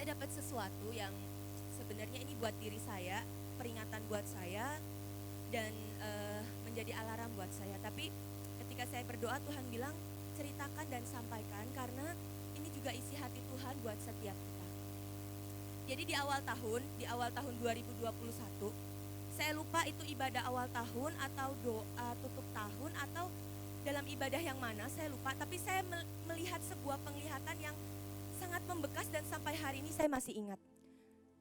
saya dapat sesuatu yang sebenarnya ini buat diri saya, peringatan buat saya dan menjadi alarm buat saya. Tapi ketika saya berdoa Tuhan bilang ceritakan dan sampaikan karena ini juga isi hati Tuhan buat setiap kita. Jadi di awal tahun 2021, saya lupa itu ibadah awal tahun atau doa tutup tahun atau dalam ibadah yang mana saya lupa, tapi saya melihat sebuah penglihatan yang sangat membekas dan sampai hari ini saya masih ingat.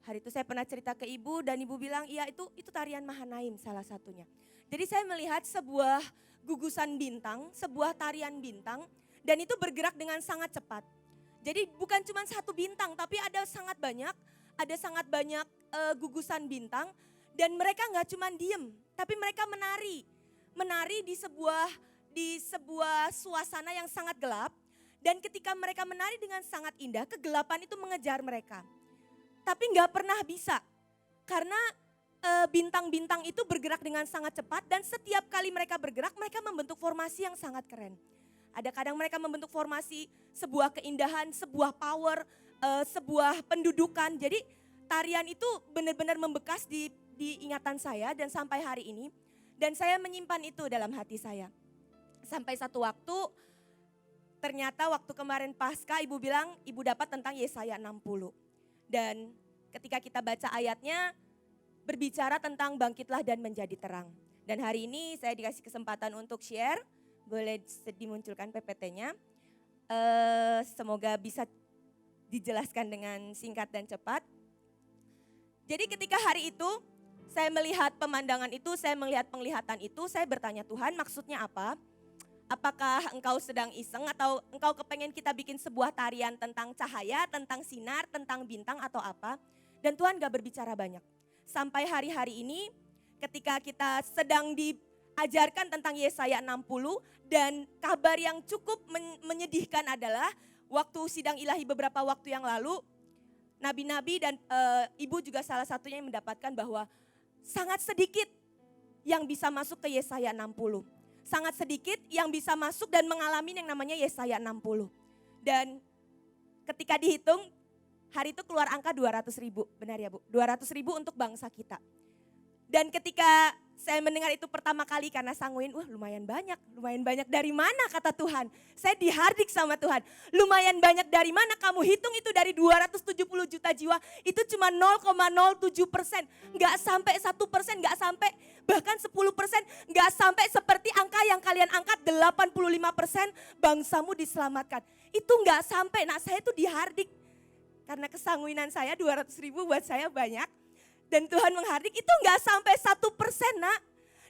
Hari itu saya pernah cerita ke ibu dan ibu bilang, iya itu tarian Mahanaim salah satunya. Jadi saya melihat sebuah gugusan bintang, sebuah tarian bintang dan itu bergerak dengan sangat cepat. Jadi bukan cuma satu bintang tapi ada sangat banyak gugusan bintang dan mereka nggak cuma diem tapi mereka menari di sebuah suasana yang sangat gelap. Dan ketika mereka menari dengan sangat indah, kegelapan itu mengejar mereka. Tapi nggak pernah bisa, karena bintang-bintang itu bergerak dengan sangat cepat dan setiap kali mereka bergerak, mereka membentuk formasi yang sangat keren. Ada kadang mereka membentuk formasi sebuah keindahan, sebuah power, sebuah pendudukan. Jadi tarian itu benar-benar membekas di ingatan saya dan sampai hari ini. Dan saya menyimpan itu dalam hati saya. Sampai satu waktu, ternyata waktu kemarin Paskah ibu bilang ibu dapat tentang Yesaya 60. Dan ketika kita baca ayatnya berbicara tentang bangkitlah dan menjadi terang. Dan hari ini saya dikasih kesempatan untuk share, boleh dimunculkan PPT-nya. Semoga bisa dijelaskan dengan singkat dan cepat. Jadi ketika hari itu saya melihat pemandangan itu, saya melihat penglihatan itu, saya bertanya Tuhan maksudnya apa? Apakah engkau sedang iseng atau engkau kepengen kita bikin sebuah tarian tentang cahaya, tentang sinar, tentang bintang atau apa? Dan Tuhan gak berbicara banyak. Sampai hari-hari ini ketika kita sedang diajarkan tentang Yesaya 60 dan kabar yang cukup menyedihkan adalah waktu sidang ilahi beberapa waktu yang lalu, nabi-nabi dan ibu juga salah satunya yang mendapatkan bahwa sangat sedikit yang bisa masuk ke Yesaya 60. Sangat sedikit yang bisa masuk dan mengalami yang namanya Yesaya 60. Dan ketika dihitung, hari itu keluar angka 200.000, benar ya Bu? 200.000 untuk bangsa kita. Dan ketika saya mendengar itu pertama kali karena sanguin, lumayan banyak dari mana kata Tuhan. Saya dihardik sama Tuhan, lumayan banyak dari mana, kamu hitung itu dari 270 juta jiwa, itu cuma 0,07%, gak sampai 1%, gak sampai bahkan 10%, gak sampai seperti angka yang kalian angkat 85% bangsamu diselamatkan. Itu gak sampai, nah saya itu dihardik. Karena kesanguinan saya 200.000 buat saya banyak. Dan Tuhan menghardik itu gak sampai 1% nak.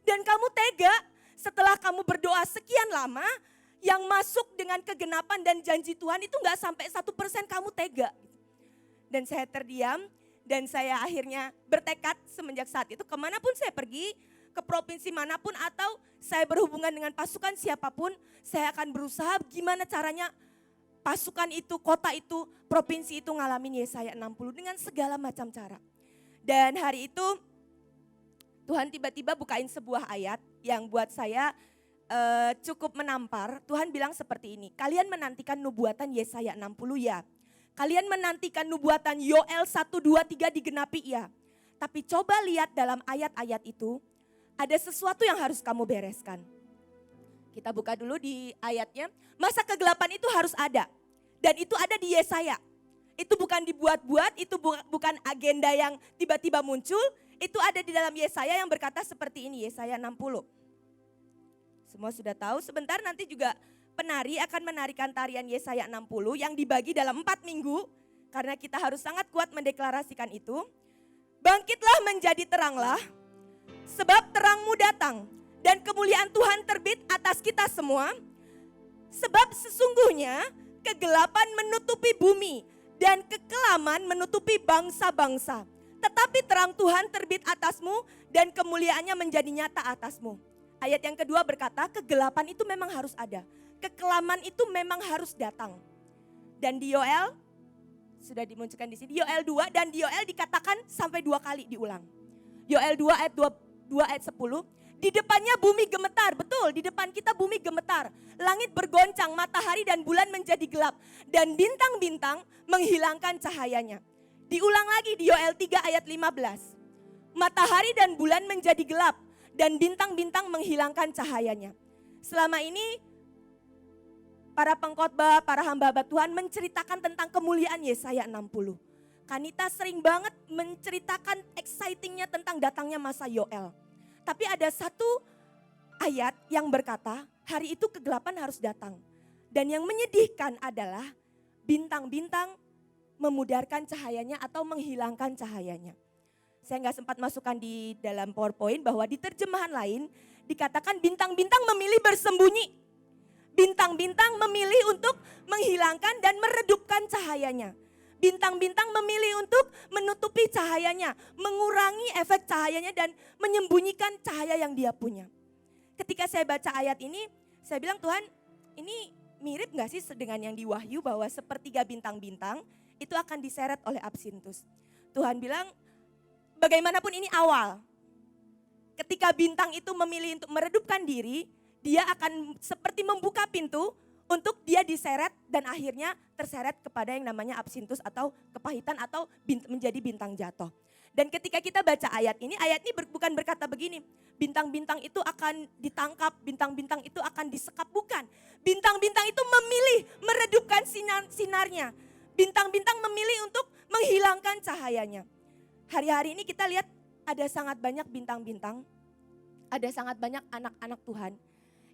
Dan kamu tega setelah kamu berdoa sekian lama yang masuk dengan kegenapan dan janji Tuhan itu gak sampai 1% kamu tega. Dan saya terdiam dan saya akhirnya bertekad semenjak saat itu kemanapun saya pergi, ke provinsi manapun atau saya berhubungan dengan pasukan siapapun, saya akan berusaha gimana caranya pasukan itu, kota itu, provinsi itu ngalamin Yesaya 60 dengan segala macam cara. Dan hari itu Tuhan tiba-tiba bukain sebuah ayat yang buat saya cukup menampar. Tuhan bilang seperti ini, kalian menantikan nubuatan Yesaya 60 ya. Kalian menantikan nubuatan Yoel 1, 2, 3 digenapi ya. Tapi coba lihat dalam ayat-ayat itu ada sesuatu yang harus kamu bereskan. Kita buka dulu di ayatnya, masa kegelapan itu harus ada. Dan itu ada di Yesaya. Itu bukan dibuat-buat, itu bukan agenda yang tiba-tiba muncul. Itu ada di dalam Yesaya yang berkata seperti ini, Yesaya 60. Semua sudah tahu, sebentar nanti juga penari akan menarikan tarian Yesaya 60 yang dibagi dalam 4 minggu. Karena kita harus sangat kuat mendeklarasikan itu. Bangkitlah menjadi teranglah, sebab terangmu datang. Dan kemuliaan Tuhan terbit atas kita semua. Sebab sesungguhnya kegelapan menutupi bumi dan kekelaman menutupi bangsa-bangsa. Tetapi terang Tuhan terbit atasmu dan kemuliaannya menjadi nyata atasmu. Ayat yang kedua berkata kegelapan itu memang harus ada. Kekelaman itu memang harus datang. Dan di Yoel, sudah dimunculkan di sini, Yoel 2 dan di Yoel dikatakan sampai 2 kali diulang. Yoel 2 ayat 2 ayat 10. Di depannya bumi gemetar, betul di depan kita bumi gemetar. Langit bergoncang, matahari dan bulan menjadi gelap. Dan bintang-bintang menghilangkan cahayanya. Diulang lagi di Yoel 3 ayat 15. Matahari dan bulan menjadi gelap dan bintang-bintang menghilangkan cahayanya. Selama ini para pengkhotbah, para hamba-hamba Tuhan menceritakan tentang kemuliaan Yesaya 60. Kanita sering banget menceritakan excitingnya tentang datangnya masa Yoel. Tapi ada satu ayat yang berkata, hari itu kegelapan harus datang. Dan yang menyedihkan adalah bintang-bintang memudarkan cahayanya atau menghilangkan cahayanya. Saya nggak sempat masukkan di dalam PowerPoint bahwa di terjemahan lain dikatakan bintang-bintang memilih bersembunyi. Bintang-bintang memilih untuk menghilangkan dan meredupkan cahayanya. Bintang-bintang memilih untuk menutupi cahayanya, mengurangi efek cahayanya dan menyembunyikan cahaya yang dia punya. Ketika saya baca ayat ini, saya bilang Tuhan ini mirip gak sih dengan yang di Wahyu bahwa sepertiga bintang-bintang itu akan diseret oleh Absintus. Tuhan bilang bagaimanapun ini awal. Ketika bintang itu memilih untuk meredupkan diri, dia akan seperti membuka pintu untuk dia diseret dan akhirnya terseret kepada yang namanya Absintus atau kepahitan atau menjadi bintang jatuh. Dan ketika kita baca ayat ini bukan berkata begini, bintang-bintang itu akan ditangkap, bintang-bintang itu akan disekap, bukan. Bintang-bintang itu memilih meredupkan sinarnya. Bintang-bintang memilih untuk menghilangkan cahayanya. Hari-hari ini kita lihat ada sangat banyak bintang-bintang, ada sangat banyak anak-anak Tuhan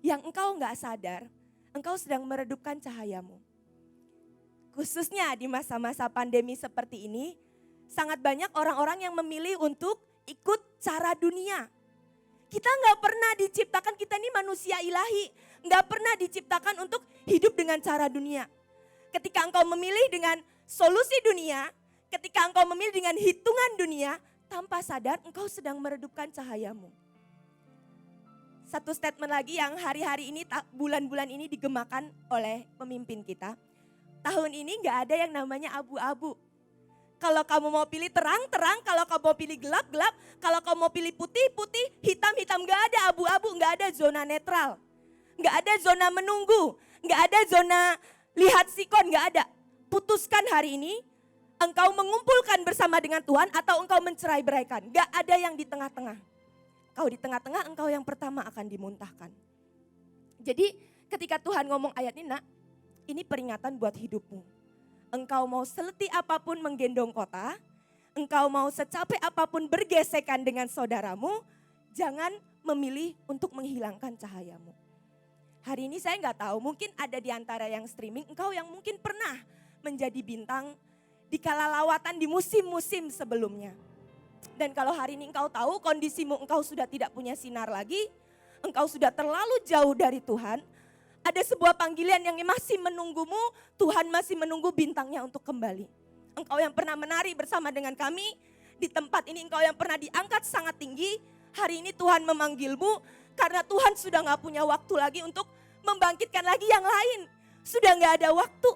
yang engkau gak sadar, engkau sedang meredupkan cahayamu. Khususnya di masa-masa pandemi seperti ini, sangat banyak orang-orang yang memilih untuk ikut cara dunia. Kita gak pernah diciptakan, kita ini manusia ilahi, gak pernah diciptakan untuk hidup dengan cara dunia. Ketika engkau memilih dengan solusi dunia, ketika engkau memilih dengan hitungan dunia, tanpa sadar engkau sedang meredupkan cahayamu. Satu statement lagi yang hari-hari ini, bulan-bulan ini digemakan oleh pemimpin kita. Tahun ini gak ada yang namanya abu-abu. Kalau kamu mau pilih terang-terang, kalau kamu mau pilih gelap-gelap, kalau kamu mau pilih putih-putih, hitam-hitam, gak ada abu-abu, gak ada zona netral. Gak ada zona menunggu, gak ada zona lihat sikon, gak ada. Putuskan hari ini, engkau mengumpulkan bersama dengan Tuhan atau engkau mencerai-beraikan. Gak ada yang di tengah-tengah. Kau di tengah-tengah, engkau yang pertama akan dimuntahkan. Jadi ketika Tuhan ngomong ayat ini, nak, ini peringatan buat hidupmu. Engkau mau seletih apapun menggendong kota, engkau mau secapek apapun bergesekan dengan saudaramu, jangan memilih untuk menghilangkan cahayamu. Hari ini saya nggak tahu, mungkin ada di antara yang streaming, engkau yang mungkin pernah menjadi bintang di kala lawatan di musim-musim sebelumnya. Dan kalau hari ini engkau tahu kondisimu, engkau sudah tidak punya sinar lagi, engkau sudah terlalu jauh dari Tuhan, ada sebuah panggilan yang masih menunggumu, Tuhan masih menunggu bintangnya untuk kembali. Engkau yang pernah menari bersama dengan kami, di tempat ini engkau yang pernah diangkat sangat tinggi, hari ini Tuhan memanggilmu, karena Tuhan sudah gak punya waktu lagi untuk membangkitkan lagi yang lain. Sudah gak ada waktu.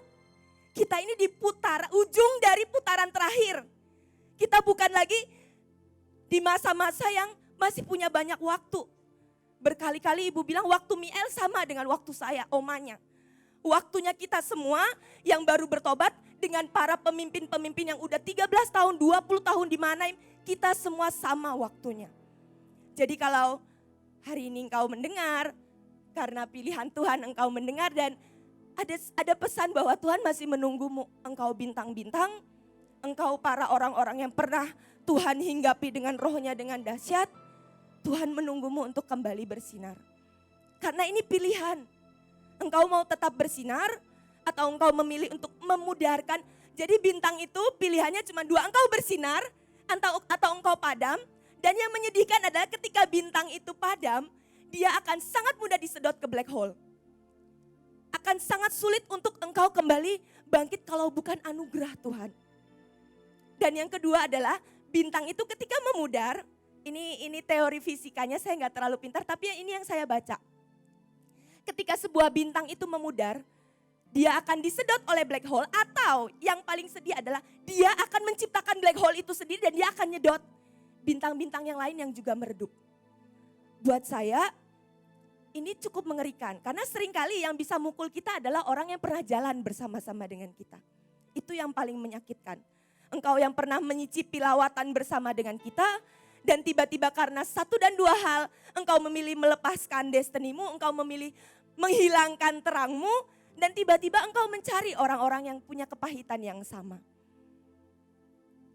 Kita ini di ujung dari putaran terakhir. Kita bukan lagi di masa-masa yang masih punya banyak waktu. Berkali-kali ibu bilang waktu Miel sama dengan waktu saya, omanya. Waktunya kita semua yang baru bertobat dengan para pemimpin-pemimpin yang udah 13 tahun, 20 tahun di Manaim, kita semua sama waktunya. Jadi kalau hari ini engkau mendengar, karena pilihan Tuhan engkau mendengar dan ada pesan bahwa Tuhan masih menunggumu. Engkau bintang-bintang, engkau para orang-orang yang pernah Tuhan hinggapi dengan rohnya dengan dahsyat, Tuhan menunggumu untuk kembali bersinar. Karena ini pilihan. Engkau mau tetap bersinar atau engkau memilih untuk memudarkan. Jadi bintang itu pilihannya cuma dua, engkau bersinar atau engkau padam. Dan yang menyedihkan adalah ketika bintang itu padam, dia akan sangat mudah disedot ke black hole. Akan sangat sulit untuk engkau kembali bangkit kalau bukan anugerah Tuhan. Dan yang kedua adalah bintang itu ketika memudar, ini teori fisikanya saya nggak terlalu pintar, tapi ini yang saya baca. Ketika sebuah bintang itu memudar, dia akan disedot oleh black hole atau yang paling sedih adalah dia akan menciptakan black hole itu sendiri dan dia akan nyedot bintang-bintang yang lain yang juga meredup. Buat saya ini cukup mengerikan karena seringkali yang bisa mukul kita adalah orang yang pernah jalan bersama-sama dengan kita. Itu yang paling menyakitkan. Engkau yang pernah menyicipi lawatan bersama dengan kita. Dan tiba-tiba karena satu dan dua hal, engkau memilih melepaskan destinimu, engkau memilih menghilangkan terangmu, dan tiba-tiba engkau mencari orang-orang yang punya kepahitan yang sama.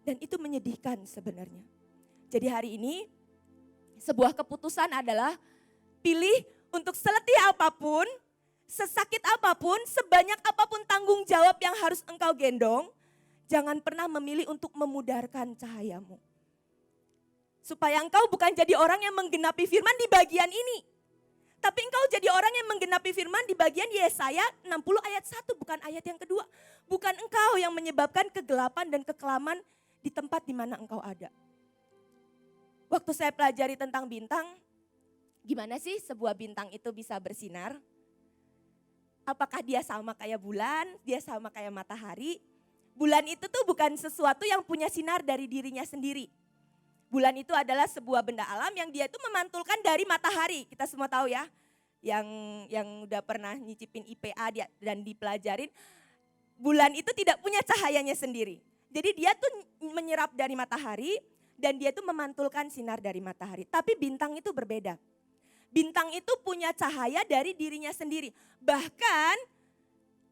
Dan itu menyedihkan sebenarnya. Jadi hari ini sebuah keputusan adalah pilih untuk seletih apapun, sesakit apapun, sebanyak apapun tanggung jawab yang harus engkau gendong, jangan pernah memilih untuk memudarkan cahayamu. Supaya engkau bukan jadi orang yang menggenapi firman di bagian ini. Tapi engkau jadi orang yang menggenapi firman di bagian Yesaya 60 ayat 1, bukan ayat yang kedua. Bukan engkau yang menyebabkan kegelapan dan kekelaman di tempat di mana engkau ada. Waktu saya pelajari tentang bintang, gimana sih sebuah bintang itu bisa bersinar? Apakah dia sama kayak bulan, dia sama kayak matahari? Bulan itu tuh bukan sesuatu yang punya sinar dari dirinya sendiri. Bulan itu adalah sebuah benda alam yang dia itu memantulkan dari matahari. Kita semua tahu ya, yang udah pernah nyicipin IPA dan dipelajarin. Bulan itu tidak punya cahayanya sendiri. Jadi dia tuh menyerap dari matahari dan dia tuh memantulkan sinar dari matahari. Tapi bintang itu berbeda. Bintang itu punya cahaya dari dirinya sendiri. Bahkan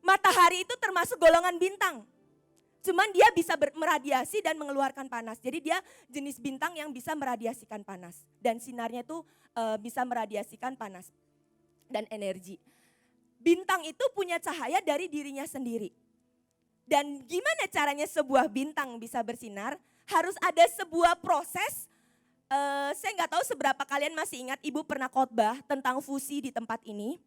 matahari itu termasuk golongan bintang. Cuman dia bisa meradiasi dan mengeluarkan panas. Jadi dia jenis bintang yang bisa meradiasikan panas. Dan sinarnya itu bisa meradiasikan panas dan energi. Bintang itu punya cahaya dari dirinya sendiri. Dan gimana caranya sebuah bintang bisa bersinar? Harus ada sebuah proses. Saya nggak tahu seberapa kalian masih ingat ibu pernah khotbah tentang fusi di tempat ini.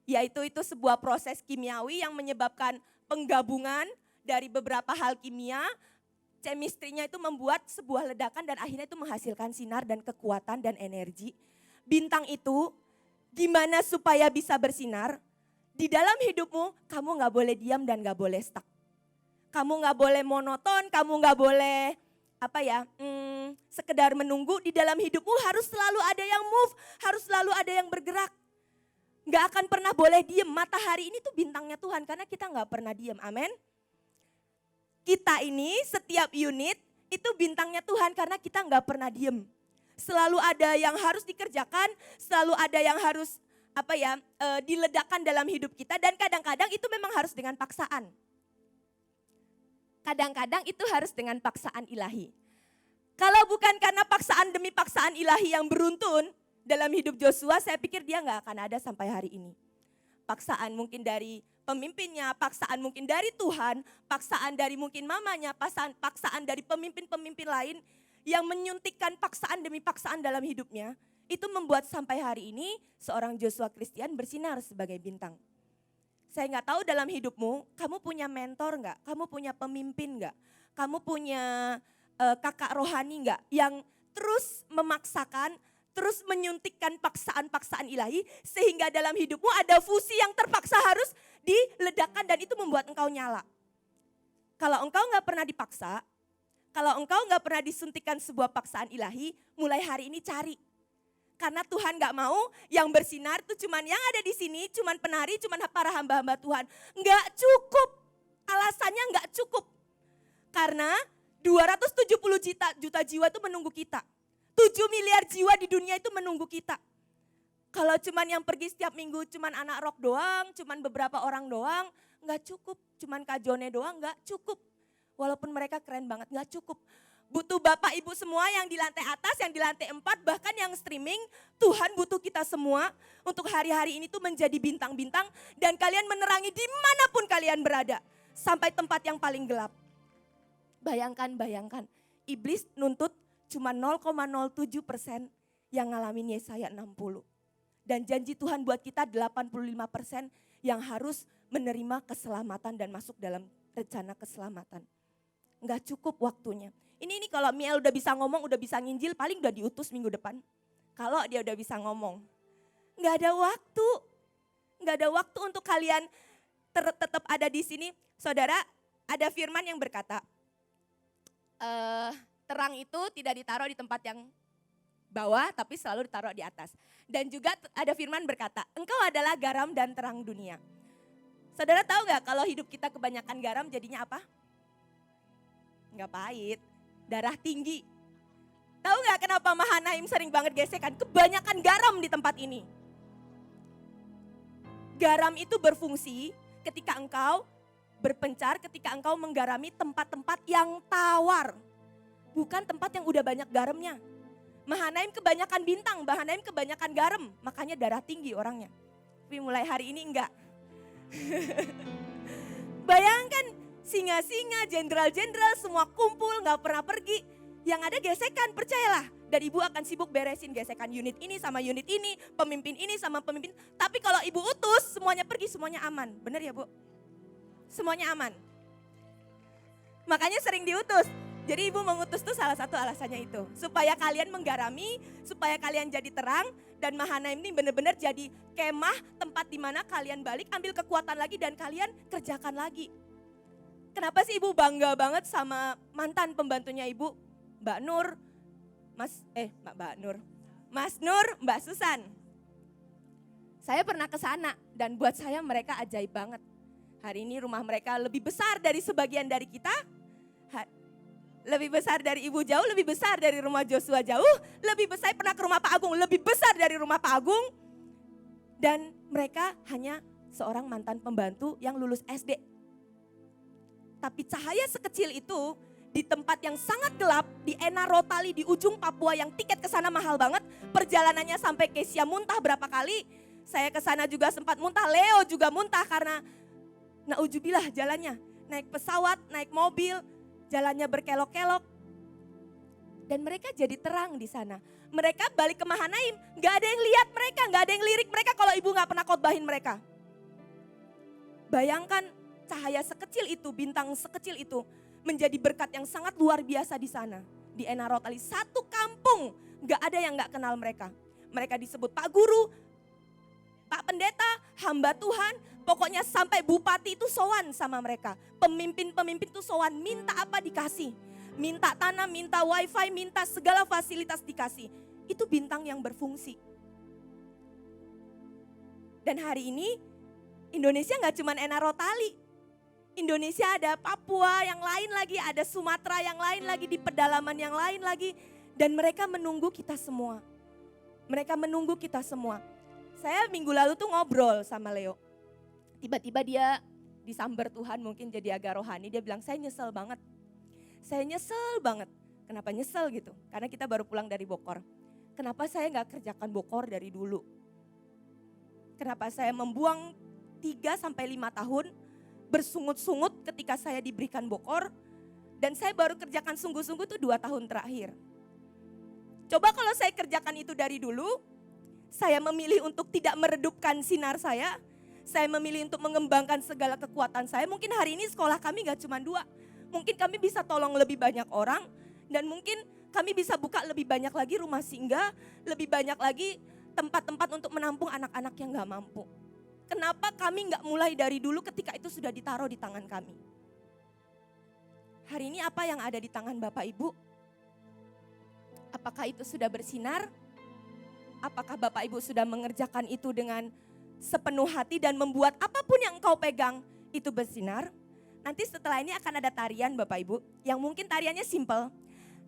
Yaitu itu sebuah proses kimiawi yang menyebabkan penggabungan dari beberapa hal kimia, chemistry-nya itu membuat sebuah ledakan dan akhirnya itu menghasilkan sinar dan kekuatan dan energi. Bintang itu gimana supaya bisa bersinar? Di dalam hidupmu kamu gak boleh diam dan gak boleh stuck. Kamu gak boleh monoton, kamu gak boleh sekedar menunggu. Di dalam hidupmu harus selalu ada yang move, harus selalu ada yang bergerak. Gak akan pernah boleh diem. Matahari ini tuh bintangnya Tuhan karena kita gak pernah diem, amin. Kita ini setiap unit itu bintangnya Tuhan karena kita nggak pernah diem. Selalu ada yang harus dikerjakan, selalu ada yang harus diledakkan dalam hidup kita dan kadang-kadang itu memang harus dengan paksaan. Kadang-kadang itu harus dengan paksaan ilahi. Kalau bukan karena paksaan demi paksaan ilahi yang beruntun dalam hidup Joshua, saya pikir dia nggak akan ada sampai hari ini. Paksaan mungkin dari pemimpinnya, paksaan mungkin dari Tuhan, paksaan dari mungkin mamanya, paksaan dari pemimpin-pemimpin lain yang menyuntikkan paksaan demi paksaan dalam hidupnya. Itu membuat sampai hari ini seorang Joshua Christian bersinar sebagai bintang. Saya nggak tahu dalam hidupmu, kamu punya mentor nggak? Kamu punya pemimpin nggak? Kamu punya kakak rohani nggak? Yang terus memaksakan, terus menyuntikkan paksaan-paksaan ilahi sehingga dalam hidupmu ada fusi yang terpaksa harus diledakkan dan itu membuat engkau nyala. Kalau engkau gak pernah dipaksa, kalau engkau gak pernah disuntikkan sebuah paksaan ilahi, mulai hari ini cari. Karena Tuhan gak mau yang bersinar itu cuman yang ada di sini, cuman penari, cuman para hamba-hamba Tuhan. Gak cukup, alasannya gak cukup. Karena 270 juta jiwa itu menunggu kita. 7 miliar jiwa di dunia itu menunggu kita. Kalau cuman yang pergi setiap minggu cuman anak rock doang, cuman beberapa orang doang, gak cukup. Cuman Kak Jone doang gak cukup. Walaupun mereka keren banget, gak cukup. Butuh bapak ibu semua yang di lantai atas, yang di lantai 4, bahkan yang streaming. Tuhan butuh kita semua untuk hari-hari ini tuh menjadi bintang-bintang. Dan kalian menerangi dimanapun kalian berada. Sampai tempat yang paling gelap. Bayangkan, iblis nuntut cuma 0,07% yang ngalamin Yesaya 60. Dan janji Tuhan buat kita 85% yang harus menerima keselamatan dan masuk dalam rencana keselamatan. Enggak cukup waktunya. Ini kalau Miel udah bisa ngomong, udah bisa nginjil, paling udah diutus minggu depan. Kalau dia udah bisa ngomong. Enggak ada waktu. Enggak ada waktu untuk kalian tetap ada di sini. Saudara, ada firman yang berkata, terang itu tidak ditaruh di tempat yang bawah, tapi selalu ditaruh di atas. Dan juga ada firman berkata, engkau adalah garam dan terang dunia. Saudara tahu gak kalau hidup kita kebanyakan garam jadinya apa? Nggak pahit, darah tinggi. Tahu nggak kenapa Mahanaim sering banget gesekan? Kebanyakan garam di tempat ini. Garam itu berfungsi ketika engkau berpencar, ketika engkau menggarami tempat-tempat yang tawar. Bukan tempat yang udah banyak garamnya. Mahanaim kebanyakan bintang, Mahanaim kebanyakan garam. Makanya darah tinggi orangnya. Tapi mulai hari ini enggak. Bayangkan singa-singa, jenderal-jenderal semua kumpul gak pernah pergi. Yang ada gesekan, percayalah. Dan ibu akan sibuk beresin gesekan unit ini sama unit ini, pemimpin ini sama pemimpin. Tapi kalau ibu utus, semuanya pergi, semuanya aman. Benar ya Bu? Semuanya aman. Makanya sering diutus. Jadi ibu mengutus tuh salah satu alasannya itu. Supaya kalian menggarami, supaya kalian jadi terang. Dan Mahanaim ini benar-benar jadi kemah, tempat di mana kalian balik, ambil kekuatan lagi dan kalian kerjakan lagi. Kenapa sih ibu bangga banget sama mantan pembantunya ibu? Mbak Nur, Mas Nur, Mbak Susan. Saya pernah ke sana dan buat saya mereka ajaib banget. Hari ini rumah mereka lebih besar dari sebagian dari kita. Lebih besar dari ibu jauh, lebih besar dari rumah Joshua jauh. Lebih besar, pernah ke rumah Pak Agung, lebih besar dari rumah Pak Agung. Dan mereka hanya seorang mantan pembantu yang lulus SD. Tapi cahaya sekecil itu di tempat yang sangat gelap, di Enarotali di ujung Papua yang tiket ke sana mahal banget. Perjalanannya sampai Kesia muntah berapa kali. Saya ke sana juga sempat muntah, Leo juga muntah karena naujubillah jalannya. Naik pesawat, naik mobil, jalannya berkelok-kelok. Dan mereka jadi terang di sana. Mereka balik ke Mahanaim, gak ada yang lihat mereka, gak ada yang lirik mereka kalau ibu gak pernah khotbahin mereka. Bayangkan cahaya sekecil itu, bintang sekecil itu menjadi berkat yang sangat luar biasa di sana. Di Enarotali, satu kampung gak ada yang gak kenal mereka. Mereka disebut Pak Guru, Pak Pendeta, hamba Tuhan, pokoknya sampai bupati itu sowan sama mereka. Pemimpin-pemimpin itu sowan, minta apa dikasih. Minta tanah, minta wifi, minta segala fasilitas dikasih. Itu bintang yang berfungsi. Dan hari ini Indonesia gak cuma Enarotali. Indonesia ada Papua yang lain lagi, ada Sumatera yang lain lagi, di pedalaman yang lain lagi. Dan mereka menunggu kita semua. Mereka menunggu kita semua. Saya minggu lalu tuh ngobrol sama Leo. Tiba-tiba dia disambar Tuhan, mungkin jadi agak rohani. Dia bilang, saya nyesel banget. Saya nyesel banget. Kenapa nyesel gitu? Karena kita baru pulang dari Bokor. Kenapa saya gak kerjakan Bokor dari dulu? Kenapa saya membuang 3-5 tahun bersungut-sungut ketika saya diberikan Bokor. Dan saya baru kerjakan sungguh-sungguh tuh 2 tahun terakhir. Coba kalau saya kerjakan itu dari dulu, saya memilih untuk tidak meredupkan sinar saya memilih untuk mengembangkan segala kekuatan saya. Mungkin hari ini sekolah kami gak cuma 2. Mungkin kami bisa tolong lebih banyak orang. Dan mungkin kami bisa buka lebih banyak lagi rumah singgah. Lebih banyak lagi tempat-tempat untuk menampung anak-anak yang gak mampu. Kenapa kami gak mulai dari dulu ketika itu sudah ditaruh di tangan kami? Hari ini apa yang ada di tangan Bapak Ibu? Apakah itu sudah bersinar? Apakah Bapak Ibu sudah mengerjakan itu dengan sepenuh hati dan membuat apapun yang engkau pegang itu bersinar? Nanti setelah ini akan ada tarian Bapak Ibu yang mungkin tariannya simple.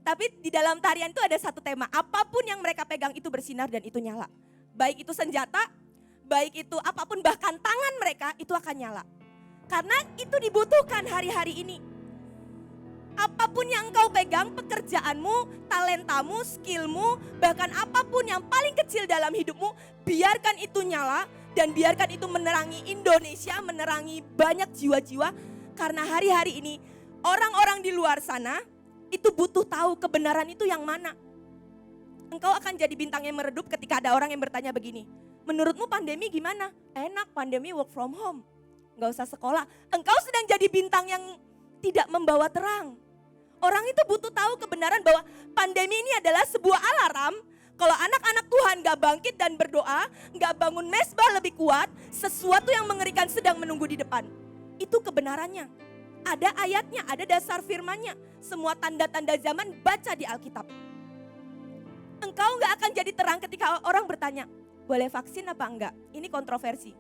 Tapi di dalam tarian itu ada satu tema, apapun yang mereka pegang itu bersinar dan itu nyala. Baik itu senjata, baik itu apapun, bahkan tangan mereka itu akan nyala. Karena itu dibutuhkan hari-hari ini. Apapun yang engkau pegang, pekerjaanmu, talentamu, skillmu, bahkan apapun yang paling kecil dalam hidupmu, biarkan itu nyala dan biarkan itu menerangi Indonesia, menerangi banyak jiwa-jiwa. Karena hari-hari ini orang-orang di luar sana itu butuh tahu kebenaran itu yang mana. Engkau akan jadi bintang yang meredup ketika ada orang yang bertanya begini, menurutmu pandemi gimana? Enak, pandemi work from home, gak usah sekolah. Engkau sedang jadi bintang yang tidak membawa terang. Orang itu butuh tahu kebenaran bahwa pandemi ini adalah sebuah alarm. Kalau anak-anak Tuhan gak bangkit dan berdoa, gak bangun mesbah lebih kuat, sesuatu yang mengerikan sedang menunggu di depan. Itu kebenarannya. Ada ayatnya, ada dasar firmannya. Semua tanda-tanda zaman baca di Alkitab. Engkau gak akan jadi terang ketika orang bertanya, boleh vaksin apa enggak? Ini kontroversi.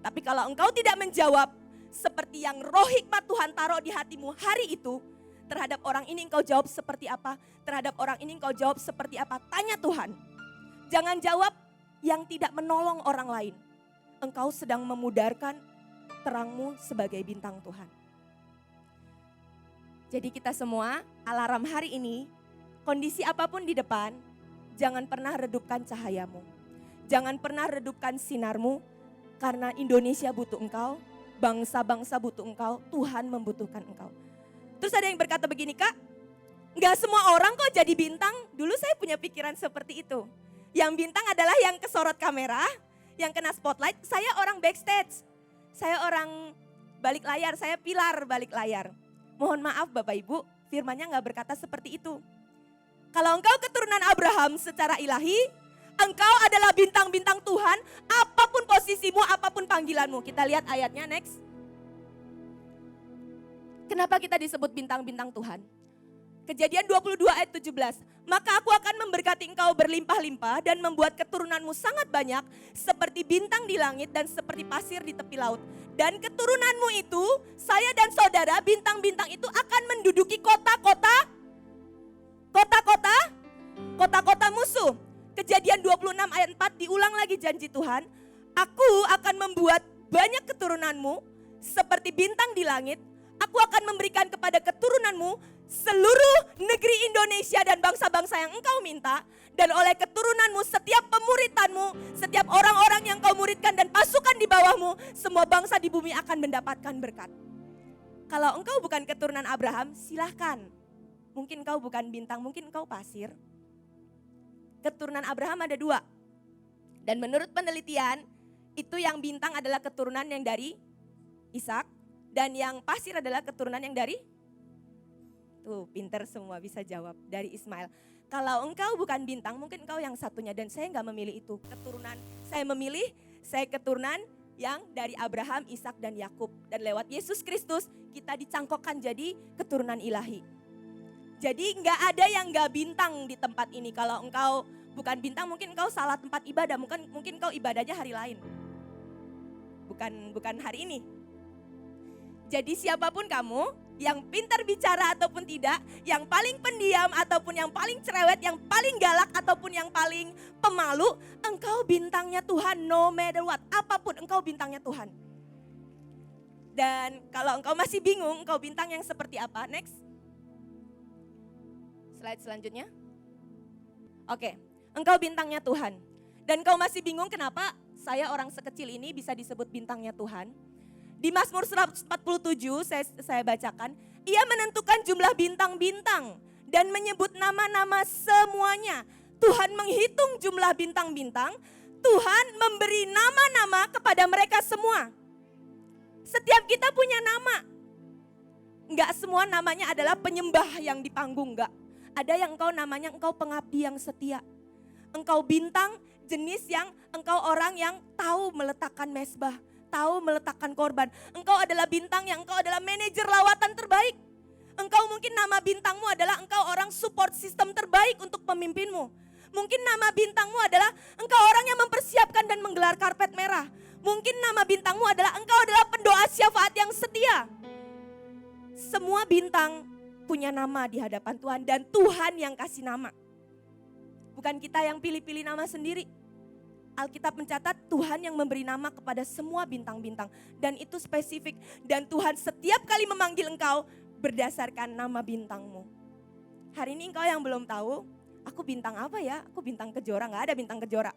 Tapi kalau engkau tidak menjawab seperti yang roh hikmat Tuhan taruh di hatimu hari itu, Terhadap orang ini engkau jawab seperti apa? Terhadap orang ini engkau jawab seperti apa? Tanya Tuhan. Jangan jawab yang tidak menolong orang lain. Engkau sedang memudarkan terangmu sebagai bintang Tuhan. Jadi kita semua, alarm hari ini, kondisi apapun di depan, jangan pernah redupkan cahayamu. Jangan pernah redupkan sinarmu, karena Indonesia butuh engkau, bangsa-bangsa butuh engkau, Tuhan membutuhkan engkau. Terus ada yang berkata begini, Kak, gak semua orang kok jadi bintang. Dulu saya punya pikiran seperti itu. Yang bintang adalah yang kesorot kamera, yang kena spotlight. Saya orang backstage, saya orang balik layar, saya pilar balik layar. Mohon maaf Bapak Ibu, firman-Nya gak berkata seperti itu. Kalau engkau keturunan Abraham secara ilahi, engkau adalah bintang-bintang Tuhan, apapun posisimu, apapun panggilanmu. Kita lihat ayatnya next. Kenapa kita disebut bintang-bintang Tuhan? Kejadian 22 ayat 17. Maka aku akan memberkati engkau berlimpah-limpah dan membuat keturunanmu sangat banyak seperti bintang di langit dan seperti pasir di tepi laut. Dan keturunanmu itu, saya dan saudara bintang-bintang itu akan menduduki kota-kota musuh. Kejadian 26 ayat 4 diulang lagi janji Tuhan. Aku akan membuat banyak keturunanmu seperti bintang di langit. Aku akan memberikan kepada keturunanmu seluruh negeri Indonesia dan bangsa-bangsa yang engkau minta. Dan oleh keturunanmu setiap pemuritanmu, setiap orang-orang yang kau muridkan dan pasukan di bawahmu, semua bangsa di bumi akan mendapatkan berkat. Kalau engkau bukan keturunan Abraham, silahkan. Mungkin engkau bukan bintang, mungkin engkau pasir. Keturunan Abraham ada 2. Dan menurut penelitian, itu yang bintang adalah keturunan yang dari Ishak. Dan yang pasir adalah keturunan yang dari, tuh pinter semua bisa jawab, dari Ismail. Kalau engkau bukan bintang, mungkin engkau yang satunya. Dan saya gak memilih itu. Keturunan, saya keturunan yang dari Abraham, Ishak dan Yakub. Dan lewat Yesus Kristus kita dicangkokkan jadi keturunan ilahi. Jadi gak ada yang gak bintang di tempat ini. Kalau engkau bukan bintang, mungkin engkau salah tempat ibadah. Mungkin engkau ibadahnya hari lain. Bukan hari ini. Jadi siapapun kamu, yang pintar bicara ataupun tidak, yang paling pendiam ataupun yang paling cerewet, yang paling galak ataupun yang paling pemalu, engkau bintangnya Tuhan no matter what. Apapun engkau bintangnya Tuhan. Dan kalau engkau masih bingung engkau bintang yang seperti apa, next. Slide selanjutnya. Oke, engkau bintangnya Tuhan. Dan engkau masih bingung kenapa saya orang sekecil ini bisa disebut bintangnya Tuhan. Di Mazmur 147 saya bacakan, ia menentukan jumlah bintang-bintang dan menyebut nama-nama semuanya. Tuhan menghitung jumlah bintang-bintang, Tuhan memberi nama-nama kepada mereka semua. Setiap kita punya nama. Enggak semua namanya adalah penyembah yang di panggung, enggak. Ada yang namanya engkau pengabdi yang setia. Engkau bintang jenis yang engkau orang yang tahu meletakkan mezbah. Tahu meletakkan korban. Engkau adalah bintang yang engkau adalah manajer lawatan terbaik. Engkau mungkin nama bintangmu adalah engkau orang support system terbaik untuk pemimpinmu. Mungkin nama bintangmu adalah engkau orang yang mempersiapkan dan menggelar karpet merah. Mungkin nama bintangmu adalah engkau adalah pendoa syafaat yang setia. Semua bintang punya nama di hadapan Tuhan dan Tuhan yang kasih nama. Bukan kita yang pilih-pilih nama sendiri. Alkitab mencatat Tuhan yang memberi nama kepada semua bintang-bintang. Dan itu spesifik. Dan Tuhan setiap kali memanggil engkau berdasarkan nama bintangmu. Hari ini engkau yang belum tahu, aku bintang apa ya? Aku bintang kejora, gak ada bintang kejora.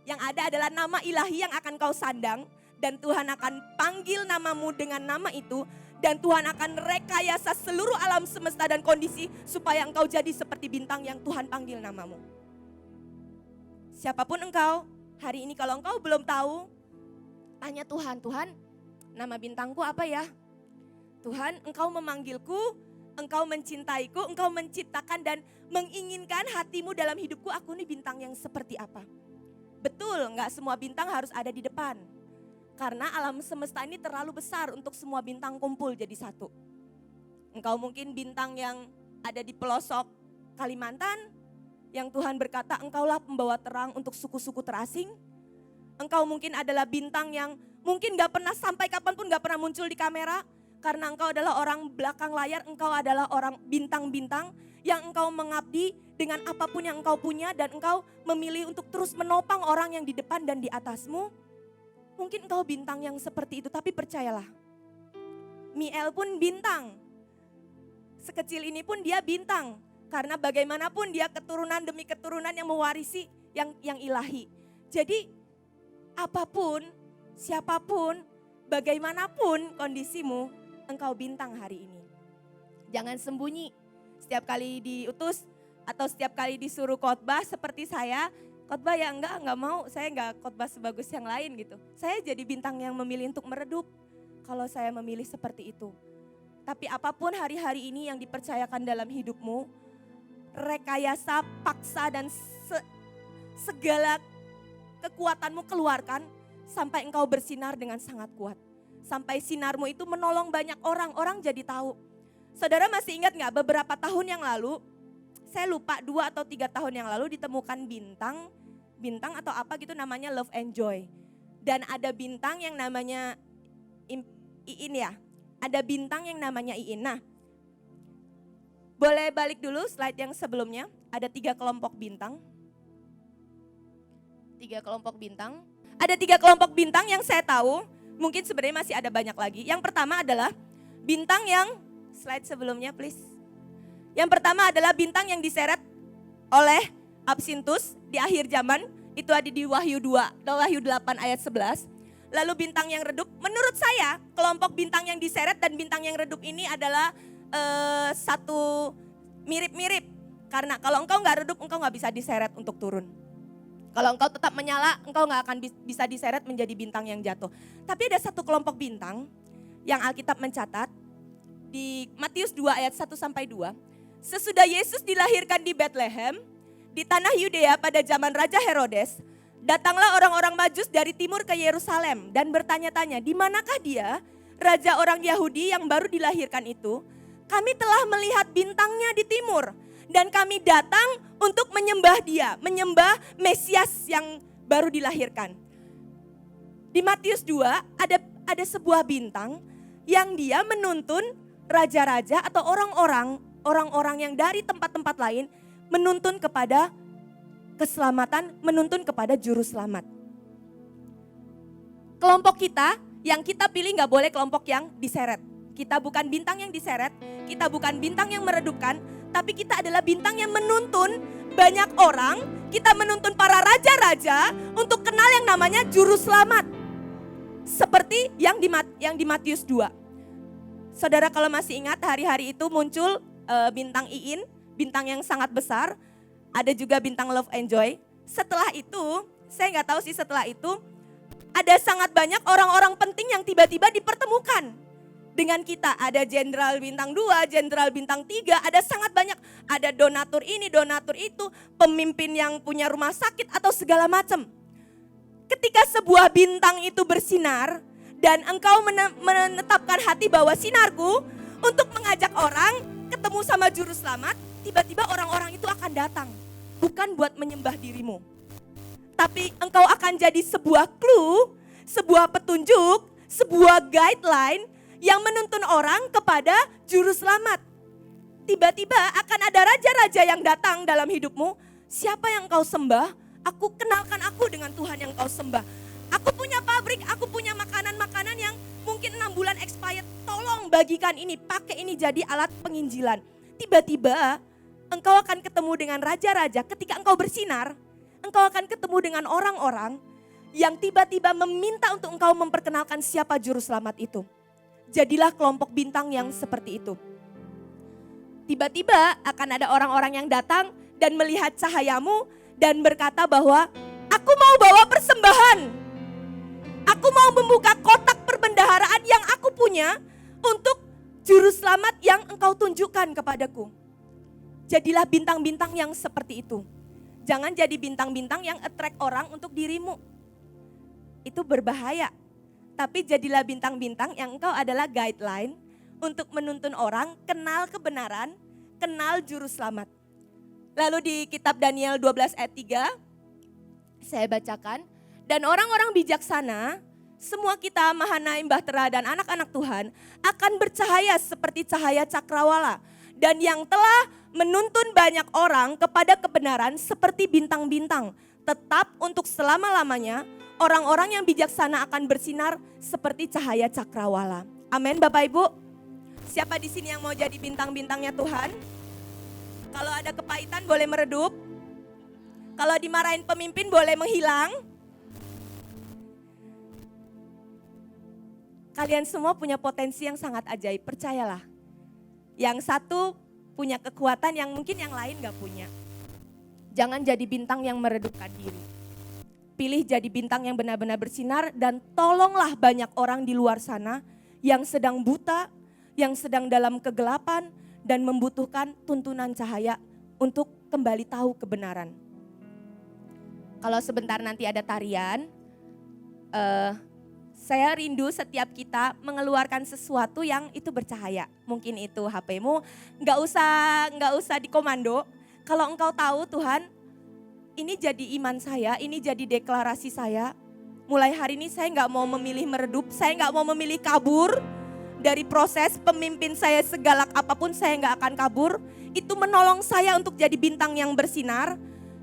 Yang ada adalah nama ilahi yang akan kau sandang. Dan Tuhan akan panggil namamu dengan nama itu. Dan Tuhan akan rekayasa seluruh alam semesta dan kondisi supaya engkau jadi seperti bintang yang Tuhan panggil namamu. Siapapun engkau, hari ini kalau engkau belum tahu, tanya Tuhan, Tuhan nama bintangku apa ya? Tuhan engkau memanggilku, engkau mencintaiku, engkau menciptakan dan menginginkan hatimu dalam hidupku, aku ini bintang yang seperti apa? Betul, enggak semua bintang harus ada di depan. Karena alam semesta ini terlalu besar untuk semua bintang kumpul jadi satu. Engkau mungkin bintang yang ada di pelosok Kalimantan, yang Tuhan berkata engkaulah pembawa terang untuk suku-suku terasing. Engkau mungkin adalah bintang yang mungkin gak pernah sampai kapanpun gak pernah muncul di kamera. Karena engkau adalah orang belakang layar, engkau adalah orang bintang-bintang yang engkau mengabdi dengan apapun yang engkau punya dan engkau memilih untuk terus menopang orang yang di depan dan di atasmu. Mungkin engkau bintang yang seperti itu, tapi percayalah, Miel pun bintang. Sekecil ini pun dia bintang. Karena bagaimanapun dia keturunan demi keturunan yang mewarisi yang ilahi. Jadi apapun, siapapun, bagaimanapun kondisimu, engkau bintang hari ini. Jangan sembunyi. Setiap kali diutus atau setiap kali disuruh khotbah seperti saya, khotbah ya enggak mau, saya enggak khotbah sebagus yang lain gitu. Saya jadi bintang yang memilih untuk meredup kalau saya memilih seperti itu. Tapi apapun hari-hari ini yang dipercayakan dalam hidupmu, rekayasa, paksa dan segala kekuatanmu keluarkan sampai engkau bersinar dengan sangat kuat. Sampai sinarmu itu menolong banyak orang, orang jadi tahu. Saudara masih ingat gak beberapa tahun yang lalu, saya lupa 2 atau 3 tahun yang lalu ditemukan bintang atau apa gitu namanya Love and Joy. Dan ada bintang yang namanya Iin ya, ada bintang yang namanya Iin. Nah, boleh balik dulu slide yang sebelumnya, ada 3 kelompok bintang. 3 kelompok bintang. Ada 3 kelompok bintang yang saya tahu. Mungkin sebenarnya masih ada banyak lagi. Yang pertama adalah bintang yang, slide sebelumnya please. Yang pertama adalah bintang yang diseret oleh Absintus di akhir zaman. Itu ada di Wahyu 2, Wahyu 8 ayat 11. Lalu bintang yang redup, menurut saya kelompok bintang yang diseret dan bintang yang redup ini adalah satu mirip-mirip. Karena kalau engkau gak redup, engkau gak bisa diseret untuk turun. Kalau engkau tetap menyala, engkau gak akan bisa diseret menjadi bintang yang jatuh. Tapi ada satu kelompok bintang yang Alkitab mencatat di Matius 2 ayat 1-2. Sesudah Yesus dilahirkan di Bethlehem, di tanah Yudea pada zaman Raja Herodes, datanglah orang-orang Majus dari timur ke Yerusalem dan bertanya-tanya, di manakah dia, Raja orang Yahudi yang baru dilahirkan itu? Kami telah melihat bintangnya di timur. Dan kami datang untuk menyembah dia, menyembah Mesias yang baru dilahirkan. Di Matius 2 ada sebuah bintang yang dia menuntun raja-raja atau orang-orang yang dari tempat-tempat lain menuntun kepada keselamatan, menuntun kepada juru selamat. Kelompok kita yang kita pilih gak boleh kelompok yang diseret. Kita bukan bintang yang diseret, kita bukan bintang yang meredupkan, tapi kita adalah bintang yang menuntun banyak orang, kita menuntun para raja-raja untuk kenal yang namanya juru selamat. Seperti yang di Matius 2. Saudara kalau masih ingat hari-hari itu muncul bintang Iin, bintang yang sangat besar. Ada juga bintang Love and Joy. Setelah itu, saya gak tahu sih setelah itu, ada sangat banyak orang-orang penting yang tiba-tiba dipertemukan dengan kita. Ada jenderal bintang 2, jenderal bintang 3, ada sangat banyak. Ada donatur ini, donatur itu, pemimpin yang punya rumah sakit atau segala macam. Ketika sebuah bintang itu bersinar dan engkau menetapkan hati bahwa sinarku untuk mengajak orang ketemu sama juru selamat, tiba-tiba orang-orang itu akan datang. Bukan buat menyembah dirimu. Tapi engkau akan jadi sebuah clue, sebuah petunjuk, sebuah guideline yang menuntun orang kepada juru selamat. Tiba-tiba akan ada raja-raja yang datang dalam hidupmu. Siapa yang kau sembah? Aku kenalkan aku dengan Tuhan yang kau sembah. Aku punya pabrik, aku punya makanan-makanan yang mungkin 6 bulan expired. Tolong bagikan ini, pakai ini jadi alat penginjilan. Tiba-tiba engkau akan ketemu dengan raja-raja. Ketika engkau bersinar, engkau akan ketemu dengan orang-orang yang tiba-tiba meminta untuk engkau memperkenalkan siapa juru selamat itu. Jadilah kelompok bintang yang seperti itu. Tiba-tiba akan ada orang-orang yang datang dan melihat cahayamu dan berkata bahwa aku mau bawa persembahan. Aku mau membuka kotak perbendaharaan yang aku punya untuk juru selamat yang engkau tunjukkan kepadaku. Jadilah bintang-bintang yang seperti itu. Jangan jadi bintang-bintang yang attract orang untuk dirimu. Itu berbahaya. Tapi jadilah bintang-bintang yang engkau adalah guideline untuk menuntun orang kenal kebenaran, kenal juru selamat. Lalu di kitab Daniel 12 ayat 3, saya bacakan. Dan orang-orang bijaksana semua kita Mahanaim, Bahtera dan anak-anak Tuhan akan bercahaya seperti cahaya cakrawala. Dan yang telah menuntun banyak orang kepada kebenaran seperti bintang-bintang. Tetap untuk selama-lamanya orang-orang yang bijaksana akan bersinar seperti cahaya cakrawala. Amin Bapak Ibu. Siapa di sini yang mau jadi bintang-bintangnya Tuhan? Kalau ada kepahitan boleh meredup. Kalau dimarahin pemimpin boleh menghilang. Kalian semua punya potensi yang sangat ajaib, percayalah. Yang satu punya kekuatan yang mungkin yang lain gak punya. Jangan jadi bintang yang meredupkan diri. Pilih jadi bintang yang benar-benar bersinar dan tolonglah banyak orang di luar sana yang sedang buta, yang sedang dalam kegelapan dan membutuhkan tuntunan cahaya untuk kembali tahu kebenaran. Kalau sebentar nanti ada tarian, saya rindu setiap kita mengeluarkan sesuatu yang itu bercahaya. Mungkin itu HP-mu, nggak usah dikomando. Kalau engkau tahu Tuhan, ini jadi iman saya, ini jadi deklarasi saya. Mulai hari ini saya nggak mau memilih meredup, saya nggak mau memilih kabur dari proses pemimpin saya segalak apapun saya nggak akan kabur. Itu menolong saya untuk jadi bintang yang bersinar.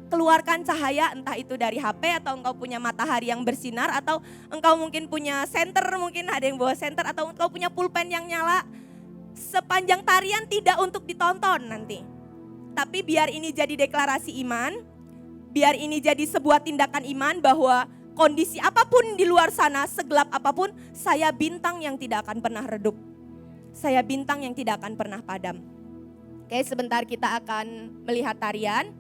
Keluarkan cahaya entah itu dari HP atau engkau punya matahari yang bersinar atau engkau mungkin punya senter, mungkin ada yang bawa senter atau engkau punya pulpen yang nyala. Sepanjang tarian tidak untuk ditonton nanti. Tapi biar ini jadi deklarasi iman, biar ini jadi sebuah tindakan iman bahwa kondisi apapun di luar sana, segelap apapun, saya bintang yang tidak akan pernah redup. Saya bintang yang tidak akan pernah padam. Oke, sebentar kita akan melihat tarian.